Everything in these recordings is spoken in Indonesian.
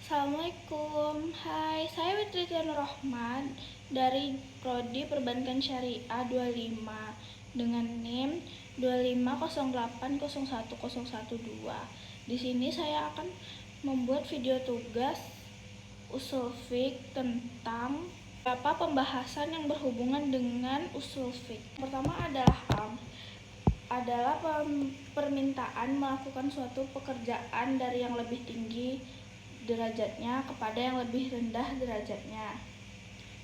Assalamualaikum, hai, saya Fitri Tianur Rahman dari Prodi Perbankan Syariah 25 dengan NIM 250801012. Di sini saya akan membuat video tugas usul fiqh tentang beberapa pembahasan yang berhubungan dengan usul fiqh. Pertama adalah permintaan melakukan suatu pekerjaan dari yang lebih tinggi derajatnya kepada yang lebih rendah derajatnya.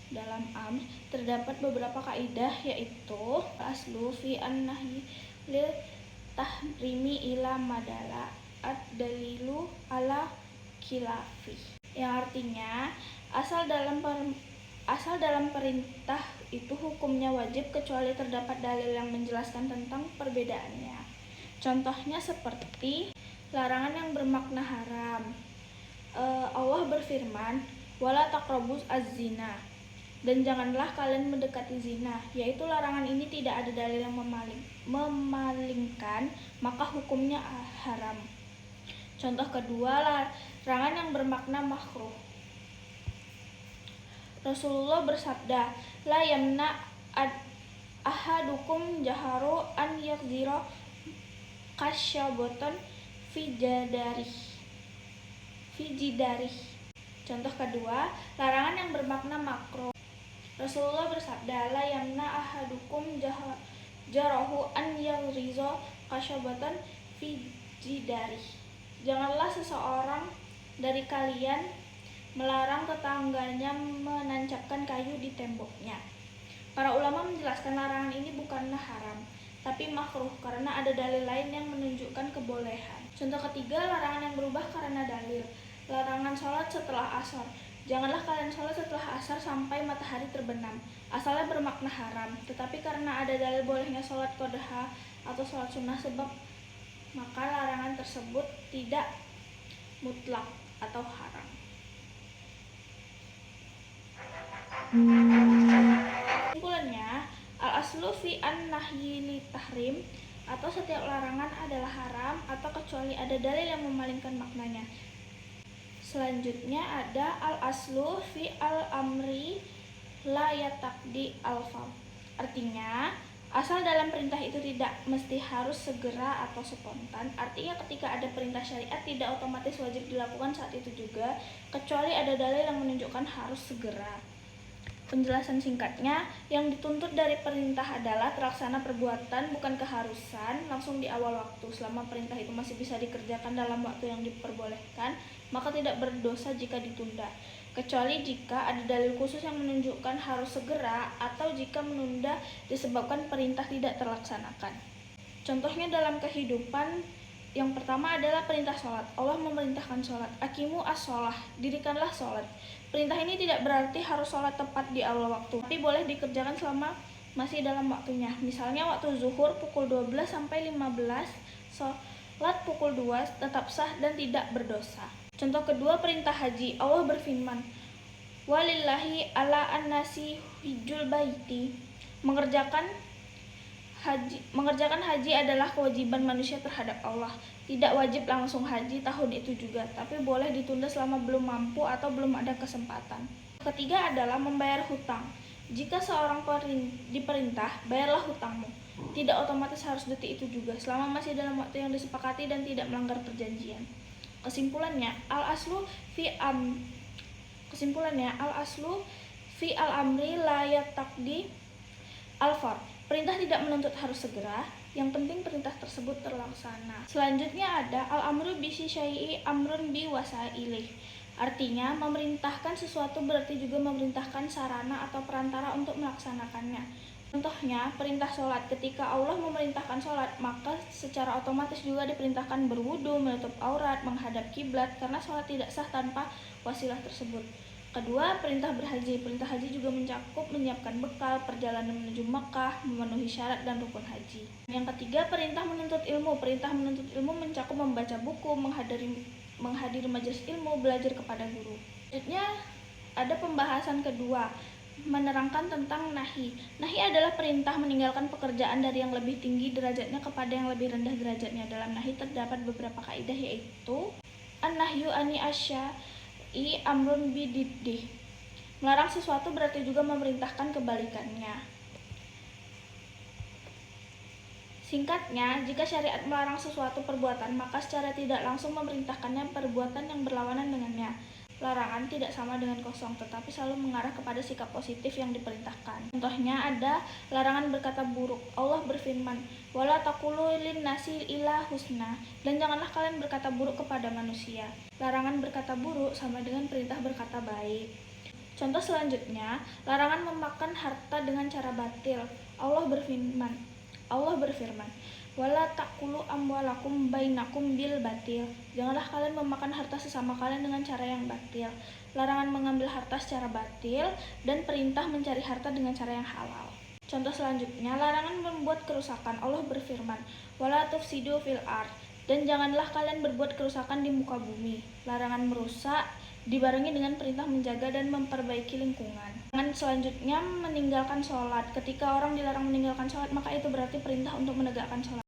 Dalam amr terdapat beberapa kaidah, yaitu aslu fi an-nahyi lil tahrimi ila madala ad-dalilu ala khilafi, yang artinya asal dalam perintah itu hukumnya wajib kecuali terdapat dalil yang menjelaskan tentang perbedaannya. Contohnya seperti larangan yang bermakna haram. Allah berfirman, wala taqrabuz az-zina, dan janganlah kalian mendekati zina, yaitu larangan ini tidak ada dalil yang memalingkan, maka hukumnya haram. Contoh kedua, larangan yang bermakna makruh. Rasulullah bersabda, la yamna ahadukum jaharu an yakzira kasyabotan fi jidarih. Contoh kedua, larangan yang bermakna makruh. Rasulullah bersabda, la yamna ahadukum jarahu an yakzira kasyabotan fi jidarih. Janganlah seseorang dari kalian melarang tetangganya menancapkan kayu di temboknya. Para ulama menjelaskan larangan ini bukanlah haram, tapi makruh karena ada dalil lain yang menunjukkan kebolehan. Contoh ketiga, larangan yang berubah karena dalil. Larangan sholat setelah asar. Janganlah kalian sholat setelah asar sampai matahari terbenam. Asalnya bermakna haram, tetapi karena ada dalil bolehnya sholat qodha atau sholat sunnah sebab, maka larangan tersebut tidak mutlak atau haram. Kesimpulannya, al-aslu fi an-nahyi li tahrim, atau setiap larangan adalah haram atau kecuali ada dalil yang memalingkan maknanya. Selanjutnya ada al-aslu fi al-amri la yataqdi al-fam. Artinya, asal dalam perintah itu tidak mesti harus segera atau spontan. Artinya ketika ada perintah syariat tidak otomatis wajib dilakukan saat itu juga, kecuali ada dalil yang menunjukkan harus segera. Penjelasan singkatnya, yang dituntut dari perintah adalah terlaksana perbuatan, bukan keharusan, langsung di awal waktu. Selama perintah itu masih bisa dikerjakan dalam waktu yang diperbolehkan, maka tidak berdosa jika ditunda. Kecuali jika ada dalil khusus yang menunjukkan harus segera, atau jika menunda disebabkan perintah tidak terlaksanakan. Contohnya dalam kehidupan, yang pertama adalah perintah sholat. Allah memerintahkan sholat, aqimu as-sholah, dirikanlah sholat. Perintah ini tidak berarti harus sholat tepat di awal waktu, tapi boleh dikerjakan selama masih dalam waktunya. Misalnya waktu zuhur pukul 12 sampai 15, sholat pukul 2 tetap sah dan tidak berdosa. Contoh kedua, perintah haji. Allah berfirman, walillahi ala an-nasi hijjul baiti. Mengerjakan haji adalah kewajiban manusia terhadap Allah. Tidak wajib langsung haji tahun itu juga, tapi boleh ditunda selama belum mampu atau belum ada kesempatan. Ketiga adalah membayar hutang. Jika seorang diperintah, bayarlah hutangmu. Tidak otomatis harus detik itu juga, selama masih dalam waktu yang disepakati dan tidak melanggar perjanjian. Kesimpulannya, al-aslu fi al-amri la yataqdi al-fard. Perintah tidak menuntut harus segera, yang penting perintah tersebut terlaksana. Selanjutnya ada al-amru bi syai'i amrun bi wasailih. Artinya, memerintahkan sesuatu berarti juga memerintahkan sarana atau perantara untuk melaksanakannya. Contohnya, perintah sholat. Ketika Allah memerintahkan sholat, maka secara otomatis juga diperintahkan berwudu, menutup aurat, menghadap kiblat, karena sholat tidak sah tanpa wasilah tersebut. Kedua, perintah berhaji. Perintah haji juga mencakup menyiapkan bekal, perjalanan menuju Makkah, memenuhi syarat dan rukun haji. Yang ketiga, perintah menuntut ilmu. Perintah menuntut ilmu mencakup membaca buku, menghadiri majelis ilmu, belajar kepada guru. Selanjutnya, ada pembahasan kedua, menerangkan tentang nahi. Nahi adalah perintah meninggalkan pekerjaan dari yang lebih tinggi derajatnya kepada yang lebih rendah derajatnya. Dalam nahi terdapat beberapa kaidah, yaitu an-nahyu ani asya amrun bididdih. Melarang sesuatu berarti juga memerintahkan kebalikannya. Singkatnya, jika syariat melarang sesuatu perbuatan, maka secara tidak langsung memerintahkannya perbuatan yang berlawanan dengannya. Larangan tidak sama dengan kosong, tetapi selalu mengarah kepada sikap positif yang diperintahkan. Contohnya ada larangan berkata buruk. Allah berfirman, "Wala taqulu linnasi illa husna," dan janganlah kalian berkata buruk kepada manusia. Larangan berkata buruk sama dengan perintah berkata baik. Contoh selanjutnya, larangan memakan harta dengan cara batil. Allah berfirman, "Wala taqulu amwalakum bainakum bil batil." Janganlah kalian memakan harta sesama kalian dengan cara yang batil. Larangan mengambil harta secara batil dan perintah mencari harta dengan cara yang halal. Contoh selanjutnya, larangan membuat kerusakan. Allah berfirman, "Wala tufsidu fil ard." Dan janganlah kalian berbuat kerusakan di muka bumi. Larangan merusak dibarengi dengan perintah menjaga dan memperbaiki lingkungan. Larangan selanjutnya meninggalkan sholat. Ketika orang dilarang meninggalkan sholat, maka itu berarti perintah untuk menegakkan sholat.